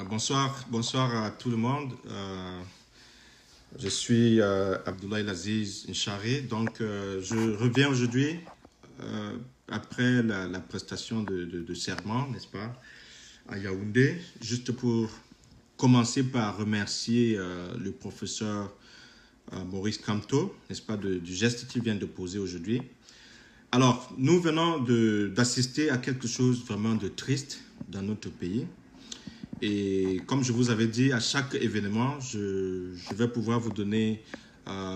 Bonsoir à tout le monde. Je suis Abdoulaye Aziz Inchari. Donc, je reviens aujourd'hui après la prestation de serment, n'est-ce pas, à Yaoundé, juste pour commencer par remercier le professeur Maurice Kamto, n'est-ce pas, du geste qu'il vient de poser aujourd'hui. Alors, nous venons d'assister à quelque chose vraiment de triste dans notre pays. Et comme je vous avais dit, à chaque événement, je vais pouvoir vous donner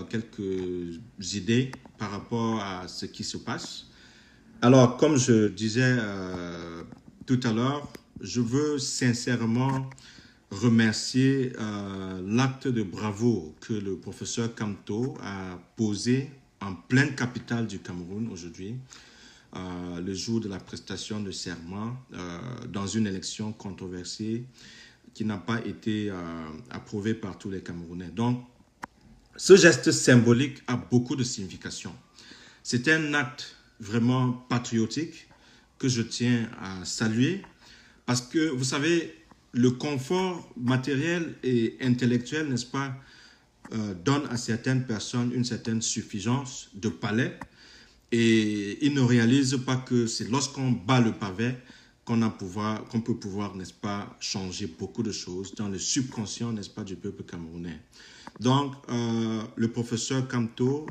quelques idées par rapport à ce qui se passe. Alors, comme je disais tout à l'heure, je veux sincèrement remercier l'acte de bravoure que le professeur Kamto a posé en pleine capitale du Cameroun aujourd'hui, le jour de la prestation de serment dans une élection controversée qui n'a pas été approuvée par tous les Camerounais. Donc, ce geste symbolique a beaucoup de signification. C'est un acte vraiment patriotique que je tiens à saluer parce que, vous savez, le confort matériel et intellectuel, n'est-ce pas, donne à certaines personnes une certaine suffisance de palais. Et ils ne réalisent pas que c'est lorsqu'on bat le pavé qu'on peut pouvoir, n'est-ce pas, changer beaucoup de choses dans le subconscient, n'est-ce pas, du peuple camerounais. Donc, le professeur Kamto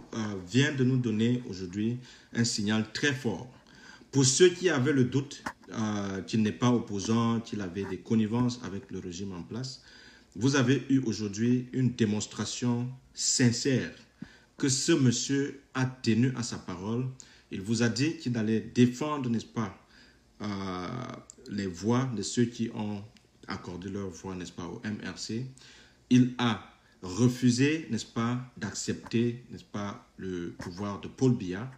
vient de nous donner aujourd'hui un signal très fort. Pour ceux qui avaient le doute qu'il n'est pas opposant, qu'il avait des connivences avec le régime en place, vous avez eu aujourd'hui une démonstration sincère que ce monsieur a tenu à sa parole. Il vous a dit qu'il allait défendre, n'est-ce pas, les voix de ceux qui ont accordé leur voix, n'est-ce pas, au MRC. Il a refusé, n'est-ce pas, d'accepter, n'est-ce pas, le pouvoir de Paul Biya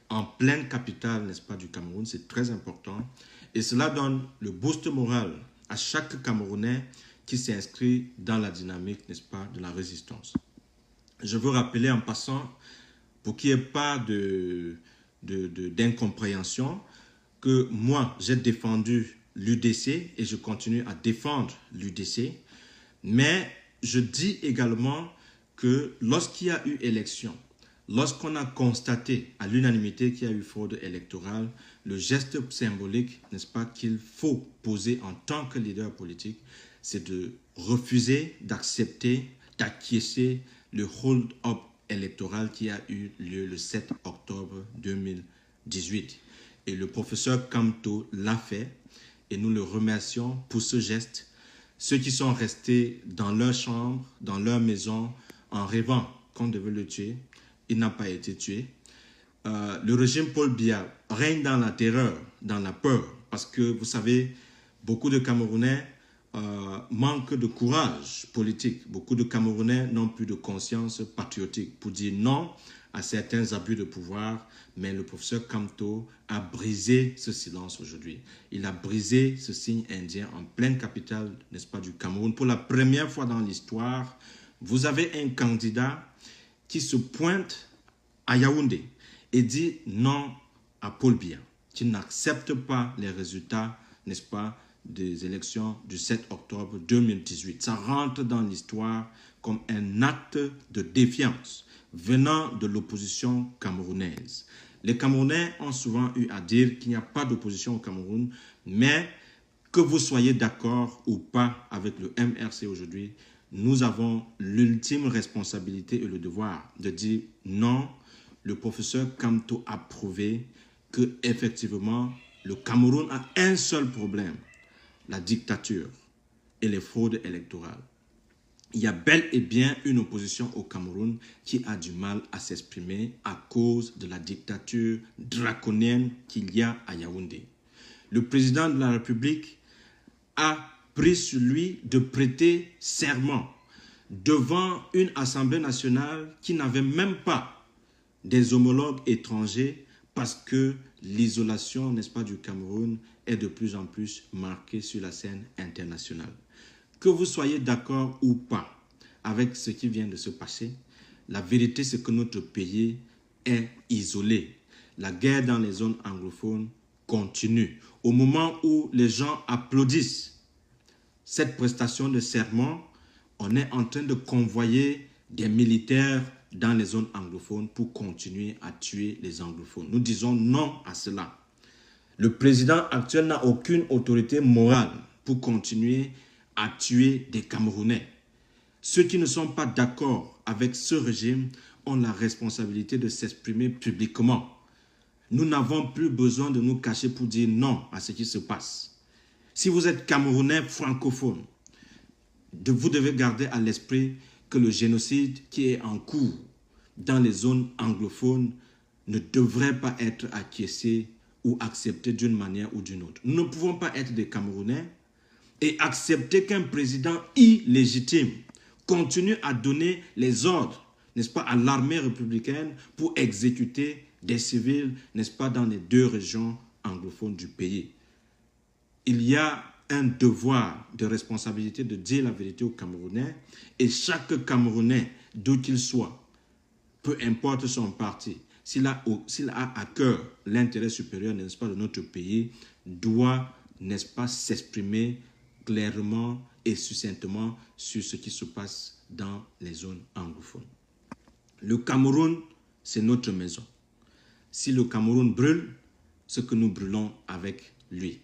en pleine capitale, n'est-ce pas, du Cameroun. C'est très important. Et cela donne le boost moral à chaque Camerounais qui s'inscrit dans la dynamique, n'est-ce pas, de la résistance. Je veux rappeler en passant, pour qu'il n'y ait pas d'incompréhension, que moi, j'ai défendu l'UDC et je continue à défendre l'UDC. Mais je dis également que lorsqu'il y a eu élection, lorsqu'on a constaté à l'unanimité qu'il y a eu fraude électorale, le geste symbolique, n'est-ce pas, qu'il faut poser en tant que leader politique, c'est de refuser d'accepter, d'acquiescer le hold-up électoral qui a eu lieu le 7 octobre 2018. Et le professeur Kamto l'a fait et nous le remercions pour ce geste. Ceux qui sont restés dans leur chambre, dans leur maison, en rêvant qu'on devait le tuer, il n'a pas été tué. Le régime Paul Biya règne dans la terreur, dans la peur, parce que vous savez, beaucoup de Camerounais manque de courage politique. Beaucoup de Camerounais n'ont plus de conscience patriotique pour dire non à certains abus de pouvoir, mais le professeur Kamto a brisé ce silence aujourd'hui. Il a brisé ce signe indien en pleine capitale, n'est-ce pas, du Cameroun. Pour la première fois dans l'histoire, vous avez un candidat qui se pointe à Yaoundé et dit non à Paul Biya, qui n'accepte pas les résultats, n'est-ce pas, des élections du 7 octobre 2018. Ça rentre dans l'histoire comme un acte de défiance venant de l'opposition camerounaise. Les Camerounais ont souvent eu à dire qu'il n'y a pas d'opposition au Cameroun, mais que vous soyez d'accord ou pas avec le MRC aujourd'hui, nous avons l'ultime responsabilité et le devoir de dire non. Le professeur Kamto a prouvé que effectivement le Cameroun a un seul problème: la dictature et les fraudes électorales. Il y a bel et bien une opposition au Cameroun qui a du mal à s'exprimer à cause de la dictature draconienne qu'il y a à Yaoundé. Le président de la République a pris sur lui de prêter serment devant une Assemblée nationale qui n'avait même pas des homologues étrangers parce que l'isolation, n'est-ce pas, du Cameroun est de plus en plus marquée sur la scène internationale. Que vous soyez d'accord ou pas avec ce qui vient de se passer, la vérité c'est que notre pays est isolé. La guerre dans les zones anglophones continue. Au moment où les gens applaudissent cette prestation de serment, on est en train de convoyer des militaires dans les zones anglophones pour continuer à tuer les anglophones. Nous disons non à cela. Le président actuel n'a aucune autorité morale pour continuer à tuer des Camerounais. Ceux qui ne sont pas d'accord avec ce régime ont la responsabilité de s'exprimer publiquement. Nous n'avons plus besoin de nous cacher pour dire non à ce qui se passe. Si vous êtes Camerounais francophone, vous devez garder à l'esprit que le génocide qui est en cours dans les zones anglophones ne devrait pas être acquiescé ou accepté d'une manière ou d'une autre. Nous ne pouvons pas être des Camerounais et accepter qu'un président illégitime continue à donner les ordres, n'est-ce pas, à l'armée républicaine pour exécuter des civils, n'est-ce pas, dans les 2 régions anglophones du pays. Il y a un devoir de responsabilité de dire la vérité aux Camerounais et chaque Camerounais, d'où qu'il soit, peu importe son parti, s'il a à cœur l'intérêt supérieur, n'est-ce pas, de notre pays, doit, n'est-ce pas, s'exprimer clairement et succinctement sur ce qui se passe dans les zones anglophones. Le Cameroun, c'est notre maison. Si le Cameroun brûle, ce que nous brûlons avec lui.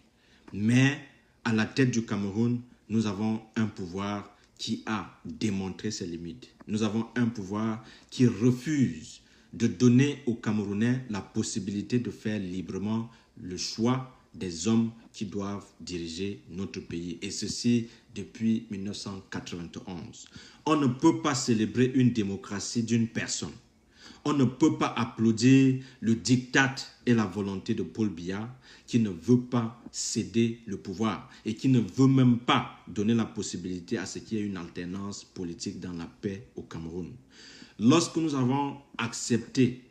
Mais à la tête du Cameroun, nous avons un pouvoir qui a démontré ses limites. Nous avons un pouvoir qui refuse de donner aux Camerounais la possibilité de faire librement le choix des hommes qui doivent diriger notre pays. Et ceci depuis 1991. On ne peut pas célébrer une démocratie d'une personne. On ne peut pas applaudir le diktat et la volonté de Paul Biya qui ne veut pas céder le pouvoir et qui ne veut même pas donner la possibilité à ce qu'il y ait une alternance politique dans la paix au Cameroun. Lorsque nous avons accepté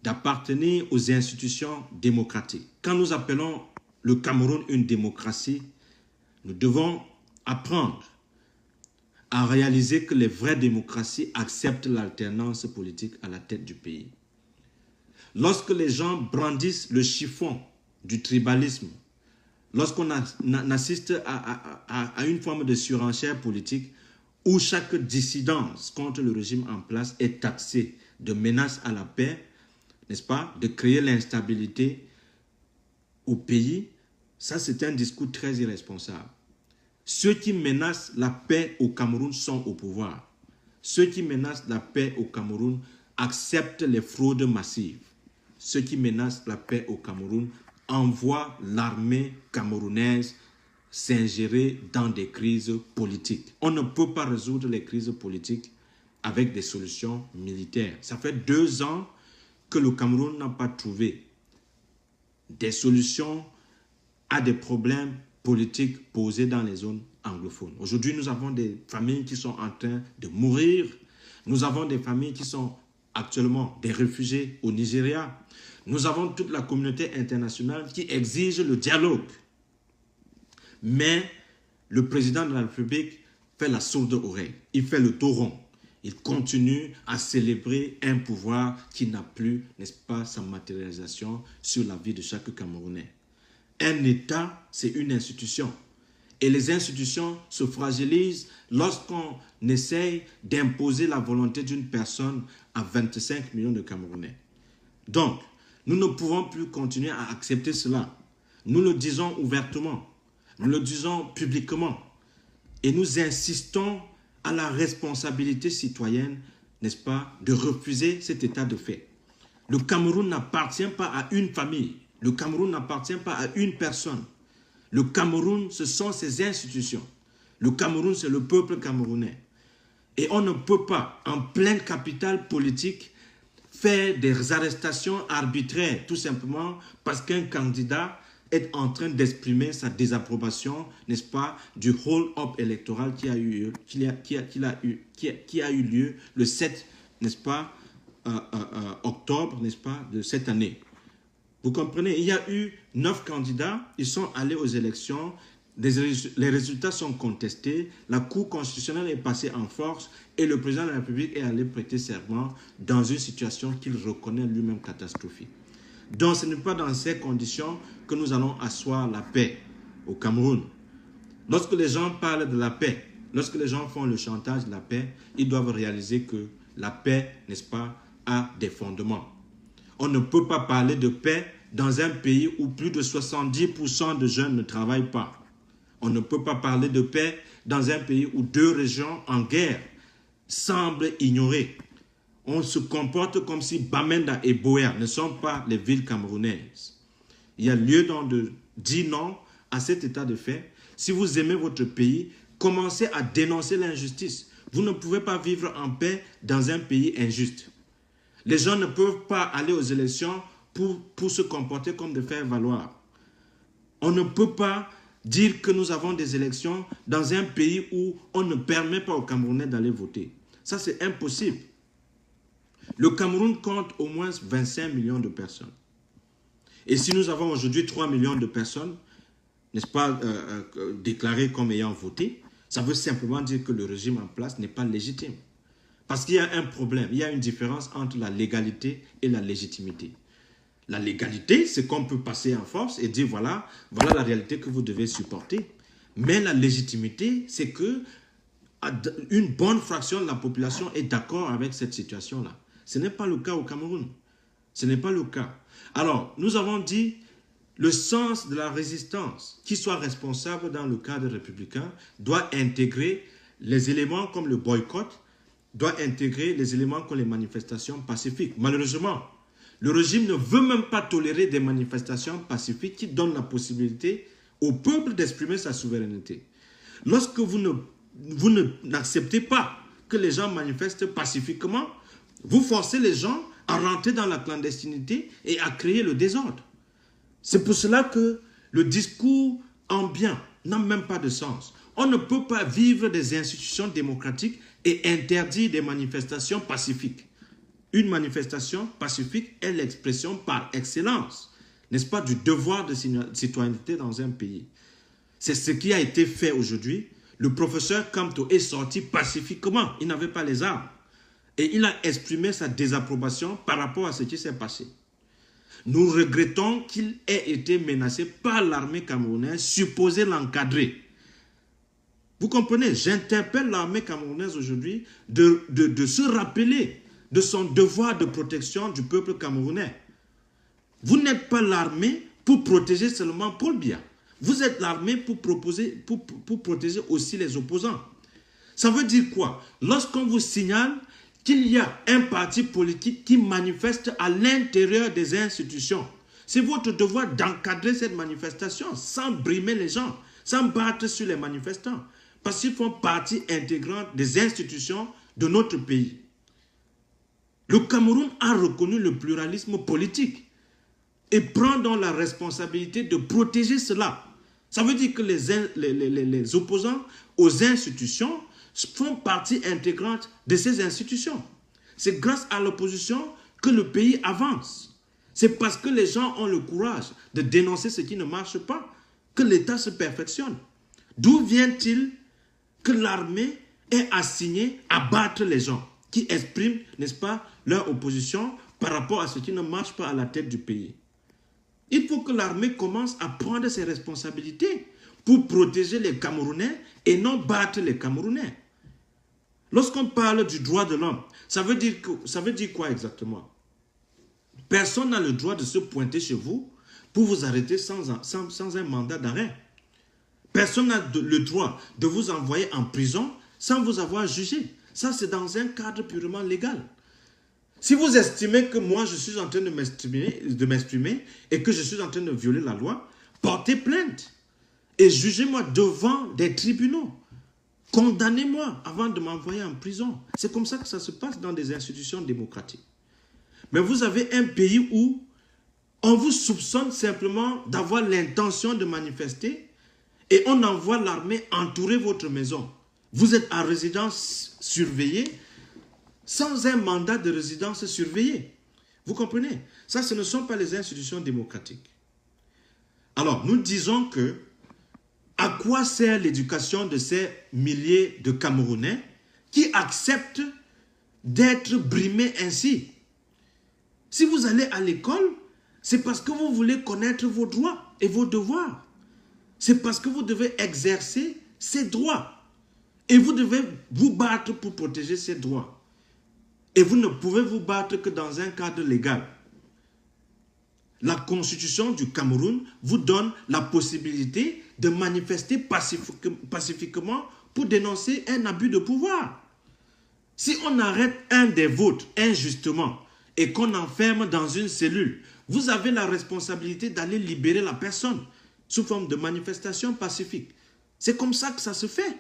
d'appartenir aux institutions démocratiques, quand nous appelons le Cameroun une démocratie, nous devons apprendre à réaliser que les vraies démocraties acceptent l'alternance politique à la tête du pays. Lorsque les gens brandissent le chiffon du tribalisme, lorsqu'on assiste à une forme de surenchère politique où chaque dissidence contre le régime en place est taxée de menace à la paix, n'est-ce pas, de créer l'instabilité au pays, ça c'est un discours très irresponsable. Ceux qui menacent la paix au Cameroun sont au pouvoir. Ceux qui menacent la paix au Cameroun acceptent les fraudes massives. Ceux qui menacent la paix au Cameroun envoient l'armée camerounaise s'ingérer dans des crises politiques. On ne peut pas résoudre les crises politiques avec des solutions militaires. Ça fait 2 ans que le Cameroun n'a pas trouvé des solutions à des problèmes politiques posés dans les zones anglophones. Aujourd'hui, nous avons des familles qui sont en train de mourir. Nous avons des familles qui sont actuellement des réfugiés au Nigeria. Nous avons toute la communauté internationale qui exige le dialogue. Mais le président de la République fait la sourde oreille. Il fait le dos rond. Il continue à célébrer un pouvoir qui n'a plus, n'est-ce pas, sa matérialisation sur la vie de chaque Camerounais. Un État, c'est une institution. Et les institutions se fragilisent lorsqu'on essaye d'imposer la volonté d'une personne à 25 millions de Camerounais. Donc, nous ne pouvons plus continuer à accepter cela. Nous le disons ouvertement, nous le disons publiquement. Et nous insistons à la responsabilité citoyenne, n'est-ce pas, de refuser cet état de fait. Le Cameroun n'appartient pas à une famille. Le Cameroun n'appartient pas à une personne. Le Cameroun, ce sont ses institutions. Le Cameroun, c'est le peuple camerounais. Et on ne peut pas, en pleine capitale politique, faire des arrestations arbitraires, tout simplement parce qu'un candidat est en train d'exprimer sa désapprobation, n'est-ce pas, du hold-up électoral qui a eu lieu le 7, n'est-ce pas, octobre, n'est-ce pas, de cette année. Vous comprenez, il y a eu 9 candidats, ils sont allés aux élections, les résultats sont contestés, la Cour constitutionnelle est passée en force et le président de la République est allé prêter serment dans une situation qu'il reconnaît lui-même catastrophique. Donc ce n'est pas dans ces conditions que nous allons asseoir la paix au Cameroun. Lorsque les gens parlent de la paix, lorsque les gens font le chantage de la paix, ils doivent réaliser que la paix, n'est-ce pas, a des fondements. On ne peut pas parler de paix dans un pays où plus de 70% de jeunes ne travaillent pas. On ne peut pas parler de paix dans un pays où 2 régions en guerre semblent ignorées. On se comporte comme si Bamenda et Boer ne sont pas les villes camerounaises. Il y a lieu donc de dire non à cet état de fait. Si vous aimez votre pays, commencez à dénoncer l'injustice. Vous ne pouvez pas vivre en paix dans un pays injuste. Les gens ne peuvent pas aller aux élections pour se comporter comme des faire-valoir. On ne peut pas dire que nous avons des élections dans un pays où on ne permet pas aux Camerounais d'aller voter. Ça, c'est impossible. Le Cameroun compte au moins 25 millions de personnes. Et si nous avons aujourd'hui 3 millions de personnes, n'est-ce pas, déclarées comme ayant voté, ça veut simplement dire que le régime en place n'est pas légitime. Parce qu'il y a un problème, il y a une différence entre la légalité et la légitimité. La légalité, c'est qu'on peut passer en force et dire voilà la réalité que vous devez supporter. Mais la légitimité, c'est que une bonne fraction de la population est d'accord avec cette situation-là. Ce n'est pas le cas au Cameroun. Ce n'est pas le cas. Alors, nous avons dit le sens de la résistance, qui soit responsable dans le cadre républicain, doit intégrer les éléments comme le boycott, doit intégrer les éléments comme les manifestations pacifiques. Malheureusement, le régime ne veut même pas tolérer des manifestations pacifiques qui donnent la possibilité au peuple d'exprimer sa souveraineté. Lorsque vous n'acceptez pas que les gens manifestent pacifiquement, vous forcez les gens à rentrer dans la clandestinité et à créer le désordre. C'est pour cela que le discours ambiant n'a même pas de sens. On ne peut pas vivre des institutions démocratiques et interdire des manifestations pacifiques. Une manifestation pacifique est l'expression par excellence, n'est-ce pas, du devoir de citoyenneté dans un pays. C'est ce qui a été fait aujourd'hui. Le professeur Kamto est sorti pacifiquement, il n'avait pas les armes. Et il a exprimé sa désapprobation par rapport à ce qui s'est passé. Nous regrettons qu'il ait été menacé par l'armée camerounaise, supposée l'encadrer. Vous comprenez? J'interpelle l'armée camerounaise aujourd'hui de se rappeler de son devoir de protection du peuple camerounais. Vous n'êtes pas l'armée pour protéger seulement Paul Biya. Vous êtes l'armée pour protéger aussi les opposants. Ça veut dire quoi? Lorsqu'on vous signale qu'il y a un parti politique qui manifeste à l'intérieur des institutions, c'est votre devoir d'encadrer cette manifestation sans brimer les gens, sans battre sur les manifestants, parce qu'ils font partie intégrante des institutions de notre pays. Le Cameroun a reconnu le pluralisme politique et prend donc la responsabilité de protéger cela. Ça veut dire que les opposants aux institutions font partie intégrante de ces institutions. C'est grâce à l'opposition que le pays avance. C'est parce que les gens ont le courage de dénoncer ce qui ne marche pas que l'État se perfectionne. D'où vient-il que l'armée est assignée à battre les gens qui expriment, n'est-ce pas, leur opposition par rapport à ce qui ne marche pas à la tête du pays? Il faut que l'armée commence à prendre ses responsabilités pour protéger les Camerounais et non battre les Camerounais. Lorsqu'on parle du droit de l'homme, ça veut dire quoi exactement? Personne n'a le droit de se pointer chez vous pour vous arrêter sans un mandat d'arrêt. Personne n'a le droit de vous envoyer en prison sans vous avoir jugé. Ça, c'est dans un cadre purement légal. Si vous estimez que moi, je suis en train de m'exprimer et que je suis en train de violer la loi, portez plainte et jugez-moi devant des tribunaux. Condamnez-moi avant de m'envoyer en prison. C'est comme ça que ça se passe dans des institutions démocratiques. Mais vous avez un pays où on vous soupçonne simplement d'avoir l'intention de manifester et on envoie l'armée entourer votre maison. Vous êtes en résidence surveillée sans un mandat de résidence surveillée. Vous comprenez? Ça, ce ne sont pas les institutions démocratiques. Alors, nous disons que à quoi sert l'éducation de ces milliers de Camerounais qui acceptent d'être brimés ainsi? Si vous allez à l'école, c'est parce que vous voulez connaître vos droits et vos devoirs. C'est parce que vous devez exercer ces droits. Et vous devez vous battre pour protéger ces droits. Et vous ne pouvez vous battre que dans un cadre légal. La Constitution du Cameroun vous donne la possibilité de manifester pacifiquement pour dénoncer un abus de pouvoir. Si on arrête un des vôtres injustement et qu'on enferme dans une cellule, vous avez la responsabilité d'aller libérer la personne sous forme de manifestation pacifique. C'est comme ça que ça se fait.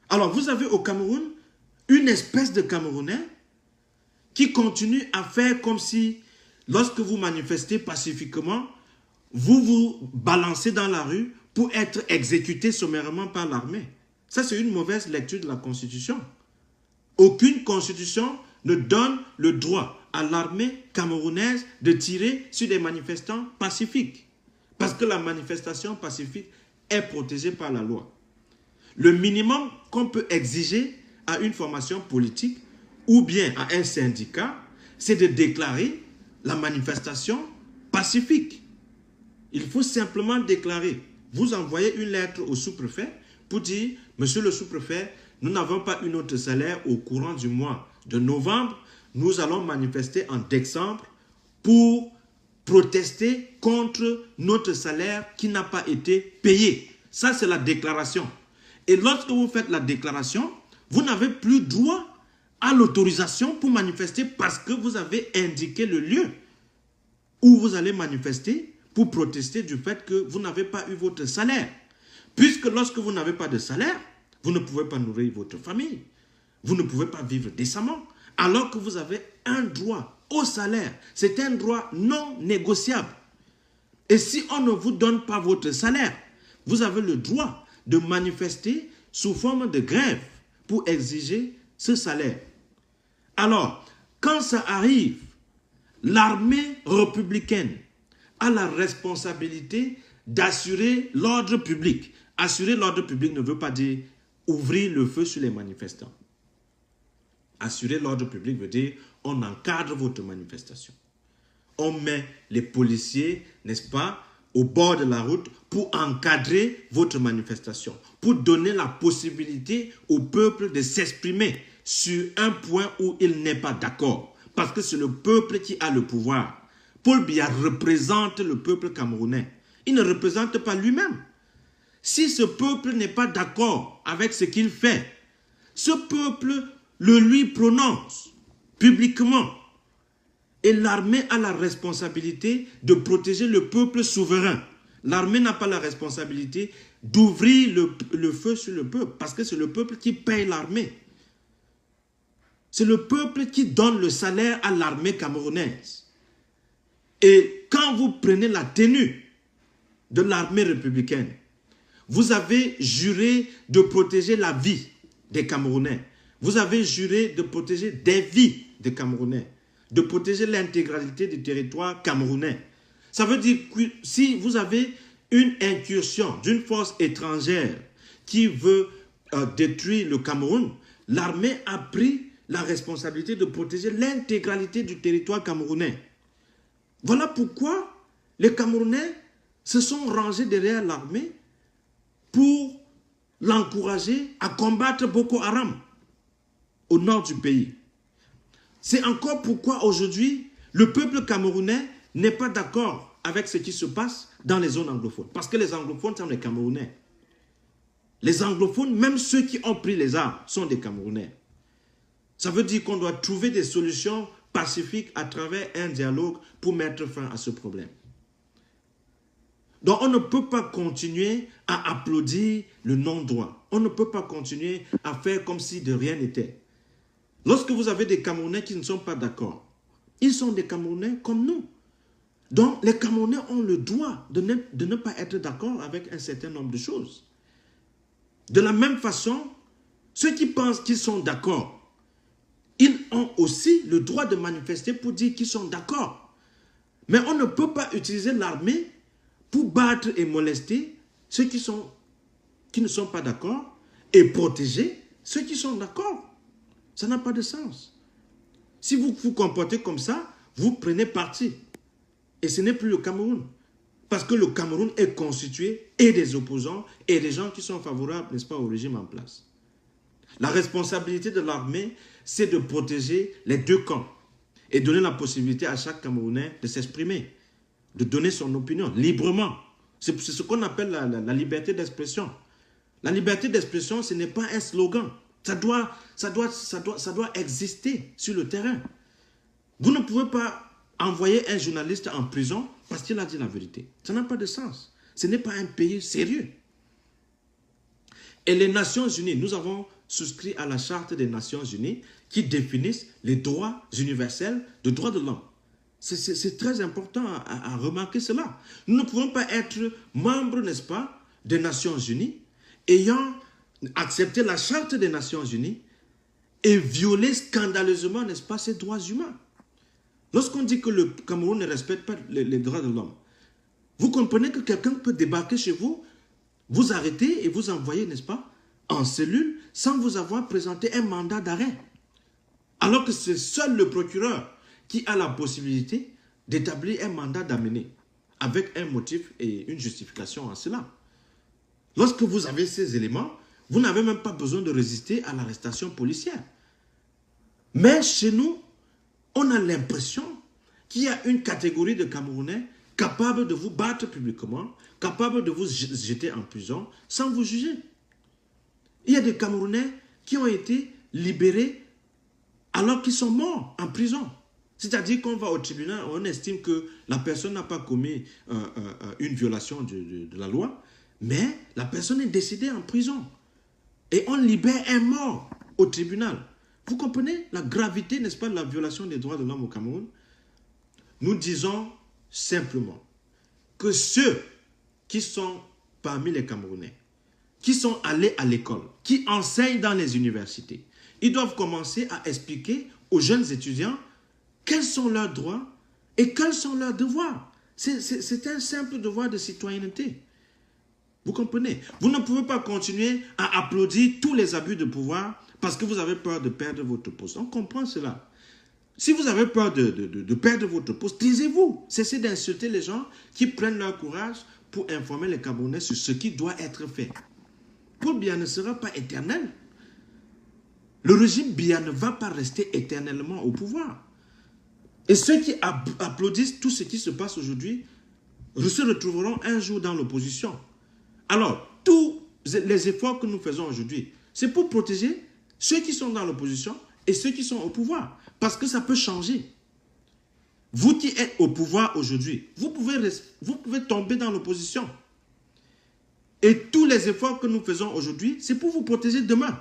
Alors, vous avez au Cameroun une espèce de Camerounais qui continue à faire comme si, lorsque vous manifestez pacifiquement, vous vous balancez dans la rue pour être exécuté sommairement par l'armée. Ça, c'est une mauvaise lecture de la Constitution. Aucune Constitution ne donne le droit à l'armée camerounaise de tirer sur des manifestants pacifiques. Parce que la manifestation pacifique est protégée par la loi. Le minimum qu'on peut exiger à une formation politique ou bien à un syndicat, c'est de déclarer la manifestation pacifique. Il faut simplement déclarer. Vous envoyez une lettre au sous-préfet pour dire, monsieur le sous-préfet, nous n'avons pas eu notre salaire au courant du mois de novembre. Nous allons manifester en décembre pour protester contre notre salaire qui n'a pas été payé. Ça, c'est la déclaration. Et lorsque vous faites la déclaration, vous n'avez plus droit à l'autorisation pour manifester parce que vous avez indiqué le lieu où vous allez manifester pour protester du fait que vous n'avez pas eu votre salaire. Puisque lorsque vous n'avez pas de salaire, vous ne pouvez pas nourrir votre famille. Vous ne pouvez pas vivre décemment. Alors que vous avez un droit au salaire. C'est un droit non négociable. Et si on ne vous donne pas votre salaire, vous avez le droit de manifester sous forme de grève pour exiger ce salaire. Alors, quand ça arrive, l'armée républicaine a la responsabilité d'assurer l'ordre public. Assurer l'ordre public ne veut pas dire ouvrir le feu sur les manifestants. Assurer l'ordre public veut dire on encadre votre manifestation. On met les policiers, n'est-ce pas, au bord de la route pour encadrer votre manifestation, pour donner la possibilité au peuple de s'exprimer sur un point où il n'est pas d'accord. Parce que c'est le peuple qui a le pouvoir. Paul Biya représente le peuple camerounais. Il ne représente pas lui-même. Si ce peuple n'est pas d'accord avec ce qu'il fait, ce peuple le lui prononce publiquement. Et l'armée a la responsabilité de protéger le peuple souverain. L'armée n'a pas la responsabilité d'ouvrir le feu sur le peuple, parce que c'est le peuple qui paye l'armée. C'est le peuple qui donne le salaire à l'armée camerounaise. Et quand vous prenez la tenue de l'armée républicaine, vous avez juré de protéger la vie des Camerounais. Vous avez juré de protéger des vies des Camerounais, de protéger l'intégralité du territoire camerounais. Ça veut dire que si vous avez une incursion d'une force étrangère qui veut détruire le Cameroun, l'armée a pris la responsabilité de protéger l'intégralité du territoire camerounais. Voilà pourquoi les Camerounais se sont rangés derrière l'armée pour l'encourager à combattre Boko Haram au nord du pays. C'est encore pourquoi aujourd'hui, le peuple camerounais n'est pas d'accord avec ce qui se passe dans les zones anglophones. Parce que les anglophones sont des Camerounais. Les anglophones, même ceux qui ont pris les armes, sont des Camerounais. Ça veut dire qu'on doit trouver des solutions pacifiques à travers un dialogue pour mettre fin à ce problème. Donc on ne peut pas continuer à applaudir le non-droit. On ne peut pas continuer à faire comme si de rien n'était. Lorsque vous avez des Camerounais qui ne sont pas d'accord, ils sont des Camerounais comme nous. Donc les Camerounais ont le droit de ne pas être d'accord avec un certain nombre de choses. De la même façon, ceux qui pensent qu'ils sont d'accord, ils ont aussi le droit de manifester pour dire qu'ils sont d'accord. Mais on ne peut pas utiliser l'armée pour battre et molester ceux qui ne sont pas d'accord et protéger ceux qui sont d'accord. Ça n'a pas de sens. Si vous vous comportez comme ça, vous prenez parti. Et ce n'est plus le Cameroun. Parce que le Cameroun est constitué et des opposants et des gens qui sont favorables, n'est-ce pas, au régime en place. La responsabilité de l'armée, c'est de protéger les deux camps et donner la possibilité à chaque Camerounais de s'exprimer, de donner son opinion librement. C'est ce qu'on appelle la liberté d'expression. La liberté d'expression, ce n'est pas un slogan. Ça doit exister sur le terrain. Vous ne pouvez pas envoyer un journaliste en prison parce qu'il a dit la vérité. Ça n'a pas de sens. Ce n'est pas un pays sérieux. Et les Nations Unies, nous avons souscrit à la Charte des Nations Unies qui définissent les droits universels de droits de l'homme. C'est très important à remarquer cela. Nous ne pouvons pas être membres, n'est-ce pas, des Nations Unies, ayant accepté la Charte des Nations Unies et violer scandaleusement, n'est-ce pas, ces droits humains. Lorsqu'on dit que le Cameroun ne respecte pas les droits de l'homme, vous comprenez que quelqu'un peut débarquer chez vous, vous arrêter et vous envoyer, n'est-ce pas, en cellule sans vous avoir présenté un mandat d'arrêt. Alors que c'est seul le procureur qui a la possibilité d'établir un mandat d'amener avec un motif et une justification en cela. Lorsque vous avez ces éléments, vous n'avez même pas besoin de résister à l'arrestation policière. Mais chez nous, on a l'impression qu'il y a une catégorie de Camerounais capable de vous battre publiquement, capable de vous jeter en prison sans vous juger. Il y a des Camerounais qui ont été libérés alors qu'ils sont morts en prison. C'est-à-dire qu'on va au tribunal, on estime que la personne n'a pas commis une violation de la loi, mais la personne est décédée en prison. Et on libère un mort au tribunal. Vous comprenez la gravité, n'est-ce pas, de la violation des droits de l'homme au Cameroun? Nous disons simplement que ceux qui sont parmi les Camerounais, qui sont allés à l'école, qui enseignent dans les universités, ils doivent commencer à expliquer aux jeunes étudiants quels sont leurs droits et quels sont leurs devoirs. C'est un simple devoir de citoyenneté. Vous comprenez? Vous ne pouvez pas continuer à applaudir tous les abus de pouvoir parce que vous avez peur de perdre votre poste. On comprend cela. Si vous avez peur de perdre votre poste, taisez-vous. Cessez d'insulter les gens qui prennent leur courage pour informer les Camerounais sur ce qui doit être fait. Paul Biya ne sera pas éternel. Le régime Biya ne va pas rester éternellement au pouvoir. Et ceux qui applaudissent tout ce qui se passe aujourd'hui se retrouveront un jour dans l'opposition. Alors, tous les efforts que nous faisons aujourd'hui, c'est pour protéger ceux qui sont dans l'opposition et ceux qui sont au pouvoir. Parce que ça peut changer. Vous qui êtes au pouvoir aujourd'hui, vous pouvez tomber dans l'opposition. Et tous les efforts que nous faisons aujourd'hui, c'est pour vous protéger demain.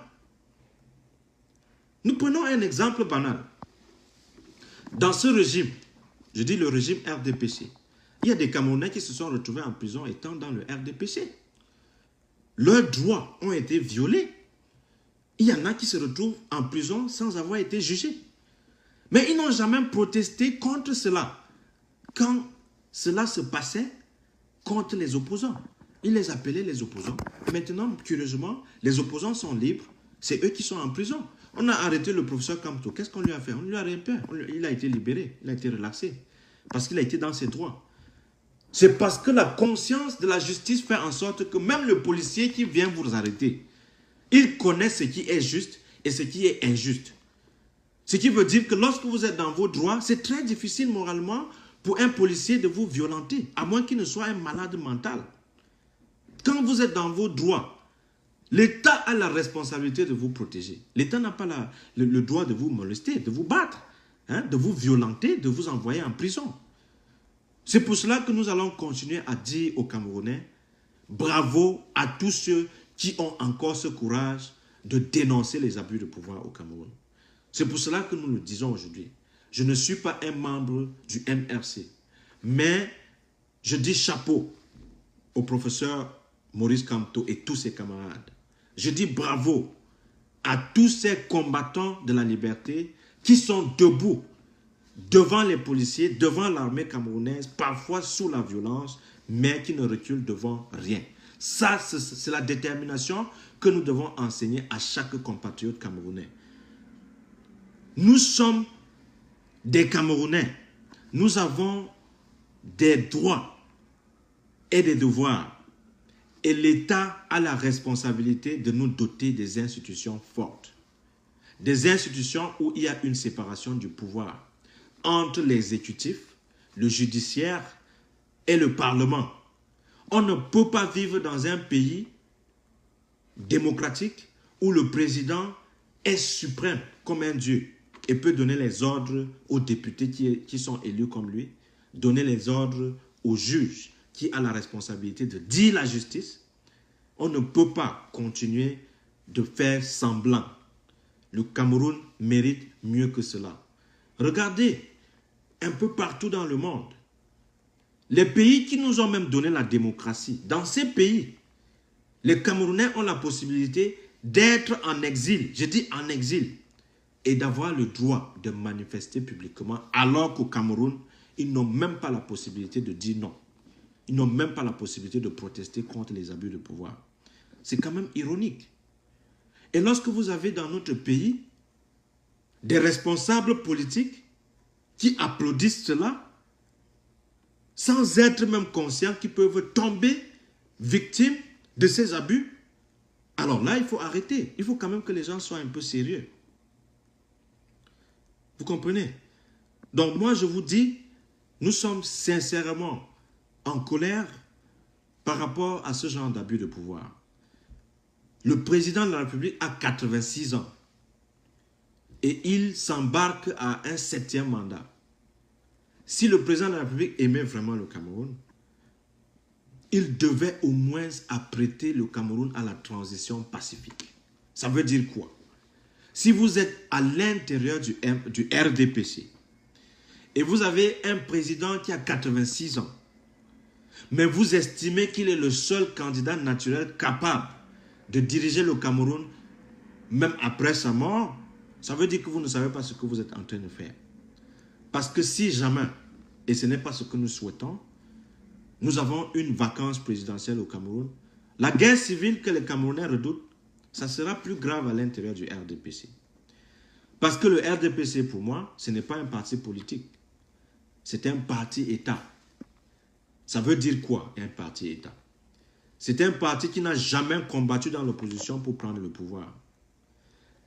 Nous prenons un exemple banal. Dans ce régime, je dis le régime RDPC, il y a des Camerounais qui se sont retrouvés en prison étant dans le RDPC. Leurs droits ont été violés. Il y en a qui se retrouvent en prison sans avoir été jugés. Mais ils n'ont jamais protesté contre cela. Quand cela se passait contre les opposants, ils les appelaient les opposants. Maintenant, curieusement, les opposants sont libres. C'est eux qui sont en prison. On a arrêté le professeur Kamto. Qu'est-ce qu'on lui a fait? On lui a rien fait. Il a été libéré. Il a été relaxé. Parce qu'il a été dans ses droits. C'est parce que la conscience de la justice fait en sorte que même le policier qui vient vous arrêter, il connaît ce qui est juste et ce qui est injuste. Ce qui veut dire que lorsque vous êtes dans vos droits, c'est très difficile moralement pour un policier de vous violenter, à moins qu'il ne soit un malade mental. Quand vous êtes dans vos droits, l'État a la responsabilité de vous protéger. L'État n'a pas le droit de vous molester, de vous battre, de vous violenter, de vous envoyer en prison. C'est pour cela que nous allons continuer à dire aux Camerounais, bravo à tous ceux qui ont encore ce courage de dénoncer les abus de pouvoir au Cameroun. C'est pour cela que nous le disons aujourd'hui. Je ne suis pas un membre du MRC, mais je dis chapeau au professeur Maurice Kamto et tous ses camarades. Je dis bravo à tous ces combattants de la liberté qui sont debout devant les policiers, devant l'armée camerounaise, parfois sous la violence, mais qui ne reculent devant rien. Ça, c'est la détermination que nous devons enseigner à chaque compatriote camerounais. Nous sommes des Camerounais. Nous avons des droits. et des devoirs. Et l'État a la responsabilité de nous doter des institutions fortes. Des institutions où il y a une séparation du pouvoir entre l'exécutif, le judiciaire et le Parlement. On ne peut pas vivre dans un pays démocratique où le président est suprême comme un dieu et peut donner les ordres aux députés qui sont élus comme lui, donner les ordres aux juges qui a la responsabilité de dire la justice. On ne peut pas continuer de faire semblant. Le Cameroun mérite mieux que cela. Regardez un peu partout dans le monde. Les pays qui nous ont même donné la démocratie, dans ces pays, les Camerounais ont la possibilité d'être en exil, je dis en exil, et d'avoir le droit de manifester publiquement, alors qu'au Cameroun, ils n'ont même pas la possibilité de dire non. Ils n'ont même pas la possibilité de protester contre les abus de pouvoir. C'est quand même ironique. Et lorsque vous avez dans notre pays des responsables politiques qui applaudissent cela, sans être même conscients qu'ils peuvent tomber victimes de ces abus, alors là, il faut arrêter. Il faut quand même que les gens soient un peu sérieux. Vous comprenez? Donc moi, je vous dis, nous sommes sincèrement en colère par rapport à ce genre d'abus de pouvoir. Le président de la République a 86 ans et il s'embarque à un 7e mandat. Si le président de la République aimait vraiment le Cameroun, il devait au moins apprêter le Cameroun à la transition pacifique. Ça veut dire quoi? Si vous êtes à l'intérieur du RDPC et vous avez un président qui a 86 ans, mais vous estimez qu'il est le seul candidat naturel capable de diriger le Cameroun même après sa mort, ça veut dire que vous ne savez pas ce que vous êtes en train de faire. Parce que si jamais, et ce n'est pas ce que nous souhaitons, nous avons une vacance présidentielle au Cameroun, la guerre civile que les Camerounais redoutent, ça sera plus grave à l'intérieur du RDPC. Parce que le RDPC, pour moi, ce n'est pas un parti politique. C'est un parti-État. Ça veut dire quoi, un parti-État? C'est un parti qui n'a jamais combattu dans l'opposition pour prendre le pouvoir.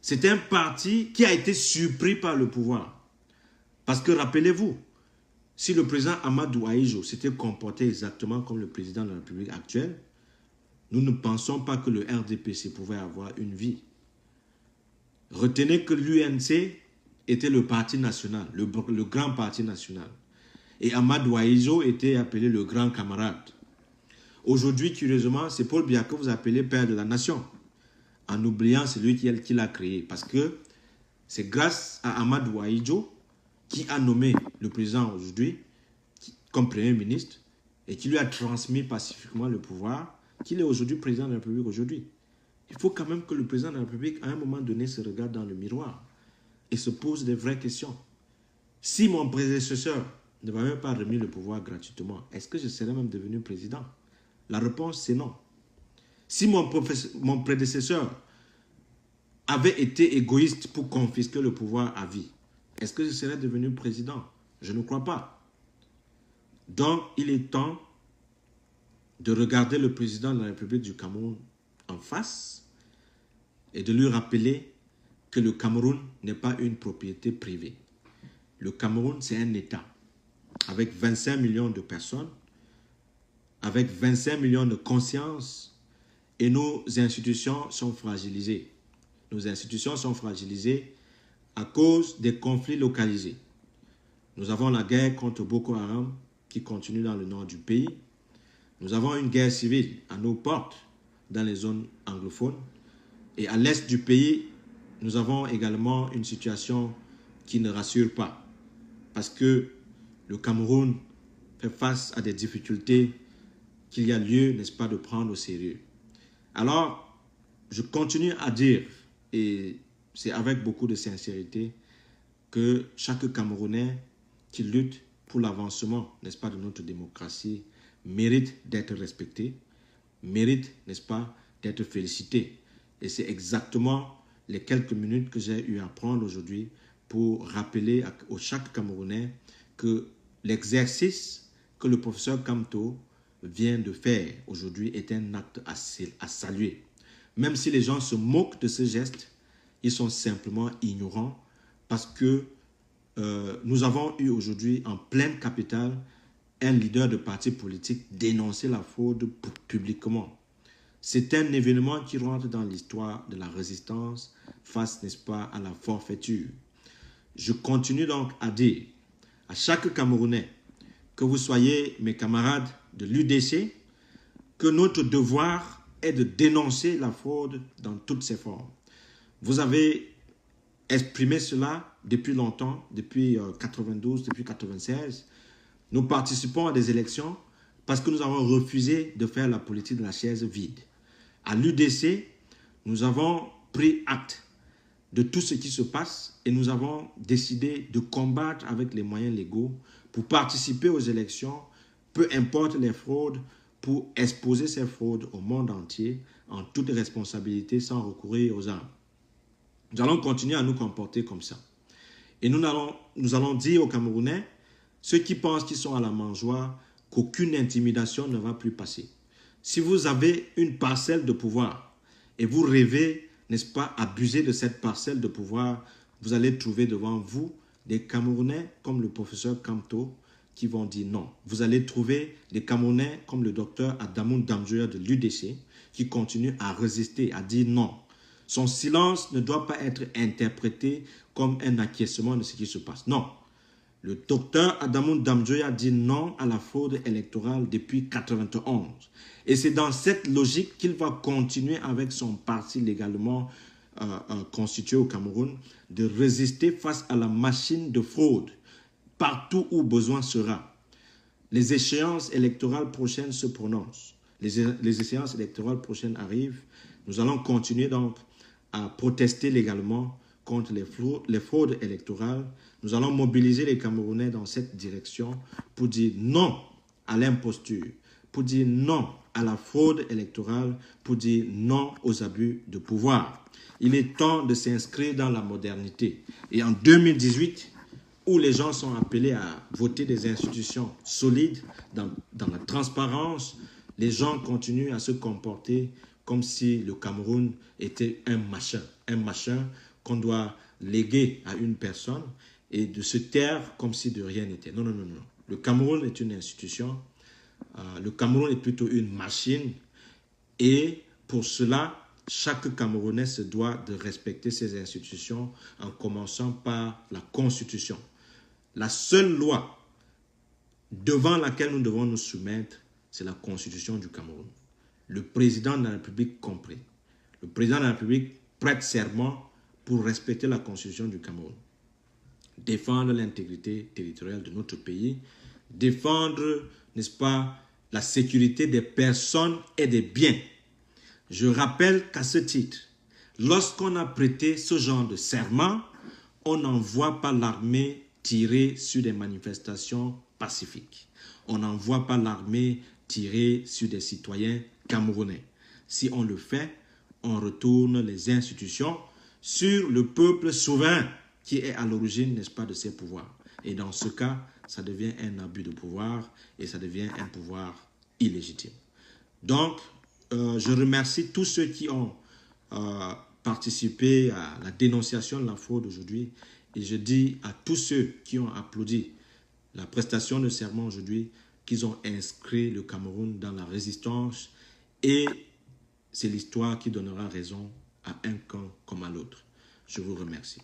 C'est un parti qui a été surpris par le pouvoir. Parce que, rappelez-vous, si le président Amadou Ahidjo s'était comporté exactement comme le président de la République actuelle, nous ne pensons pas que le RDPC pouvait avoir une vie. Retenez que l'UNC était le parti national, le grand parti national. Et Amadou Ahidjo était appelé le grand camarade. Aujourd'hui, curieusement, c'est Paul Biya que vous appelez père de la nation, en oubliant celui qui l'a créé. Parce que c'est grâce à Amadou Ahidjo qui a nommé le président aujourd'hui comme premier ministre et qui lui a transmis pacifiquement le pouvoir, qu'il est aujourd'hui président de la République aujourd'hui. Il faut quand même que le président de la République, à un moment donné, se regarde dans le miroir et se pose des vraies questions. Si mon prédécesseur ne m'avait pas remis le pouvoir gratuitement, est-ce que je serais même devenu président? La réponse, c'est non. Si mon prédécesseur avait été égoïste pour confisquer le pouvoir à vie, est-ce que je serais devenu président? Je ne crois pas. Donc, il est temps de regarder le président de la République du Cameroun en face et de lui rappeler que le Cameroun n'est pas une propriété privée. Le Cameroun, c'est un État avec 25 millions de personnes, avec 25 millions de consciences, et nos institutions sont fragilisées. Nos institutions sont fragilisées à cause des conflits localisés. Nous avons la guerre contre Boko Haram qui continue dans le nord du pays. Nous avons une guerre civile à nos portes dans les zones anglophones. Et à l'est du pays, nous avons également une situation qui ne rassure pas. Parce que le Cameroun fait face à des difficultés qu'il y a lieu, n'est-ce pas, de prendre au sérieux. Alors, je continue à dire, et c'est avec beaucoup de sincérité, que chaque Camerounais qui lutte pour l'avancement, n'est-ce pas, de notre démocratie, mérite d'être respecté, mérite, n'est-ce pas, d'être félicité. Et c'est exactement les quelques minutes que j'ai eu à prendre aujourd'hui pour rappeler à chaque Camerounais que l'exercice que le professeur Kamto vient de faire aujourd'hui est un acte à saluer. Même si les gens se moquent de ce geste, ils sont simplement ignorants parce que nous avons eu aujourd'hui en pleine capitale un leader de parti politique dénoncer la fraude publiquement. C'est un événement qui rentre dans l'histoire de la résistance face, n'est-ce pas, à la forfaiture. Je continue donc à dire à chaque Camerounais, que vous soyez mes camarades de l'UDC, que notre devoir est de dénoncer la fraude dans toutes ses formes. Vous avez exprimé cela depuis longtemps, depuis 92, depuis 96. Nous participons à des élections parce que nous avons refusé de faire la politique de la chaise vide. À l'UDC, nous avons pris acte de tout ce qui se passe et nous avons décidé de combattre avec les moyens légaux pour participer aux élections, peu importe les fraudes, pour exposer ces fraudes au monde entier en toute responsabilité sans recourir aux armes. Nous allons continuer à nous comporter comme ça. Et nous allons dire aux Camerounais, ceux qui pensent qu'ils sont à la mangeoire, qu'aucune intimidation ne va plus passer. Si vous avez une parcelle de pouvoir et vous rêvez, n'est-ce pas, abuser de cette parcelle de pouvoir, vous allez trouver devant vous des Camerounais comme le professeur Kamto qui vont dire non. Vous allez trouver des Camerounais comme le docteur Adamou Damdjoya de l'UDC qui continue à résister, à dire non. Son silence ne doit pas être interprété comme un acquiescement de ce qui se passe. Non. Le docteur Adamou Damdjoya dit non à la fraude électorale depuis 1991. Et c'est dans cette logique qu'il va continuer avec son parti légalement constitué au Cameroun de résister face à la machine de fraude partout où besoin sera. Les échéances électorales prochaines se prononcent. Les échéances électorales prochaines arrivent. Nous allons continuer donc à protester légalement contre les fraudes électorales. Nous allons mobiliser les Camerounais dans cette direction pour dire non à l'imposture, pour dire non à la fraude électorale, pour dire non aux abus de pouvoir. Il est temps de s'inscrire dans la modernité. Et en 2018, où les gens sont appelés à voter des institutions solides, dans la transparence, les gens continuent à se comporter comme si le Cameroun était un machin qu'on doit léguer à une personne et de se taire comme si de rien n'était. Non, non, non, non. Le Cameroun est une institution, le Cameroun est plutôt une machine et pour cela, chaque Camerounais se doit de respecter ces institutions en commençant par la Constitution. La seule loi devant laquelle nous devons nous soumettre, c'est la Constitution du Cameroun. Le président de la République compris. Le président de la République prête serment pour respecter la Constitution du Cameroun. Défendre l'intégrité territoriale de notre pays, défendre, n'est-ce pas, la sécurité des personnes et des biens. Je rappelle qu'à ce titre, lorsqu'on a prêté ce genre de serment, on n'envoie pas l'armée tirer sur des manifestations pacifiques. On n'envoie pas l'armée tirer sur des citoyens camerounais. Si on le fait, on retourne les institutions sur le peuple souverain qui est à l'origine, n'est-ce pas, de ces pouvoirs. Et dans ce cas, ça devient un abus de pouvoir et ça devient un pouvoir illégitime. Donc, je remercie tous ceux qui ont participé à la dénonciation de la fraude aujourd'hui. Et je dis à tous ceux qui ont applaudi la prestation de serment aujourd'hui qu'ils ont inscrit le Cameroun dans la résistance et c'est l'histoire qui donnera raison à un camp comme à l'autre. Je vous remercie.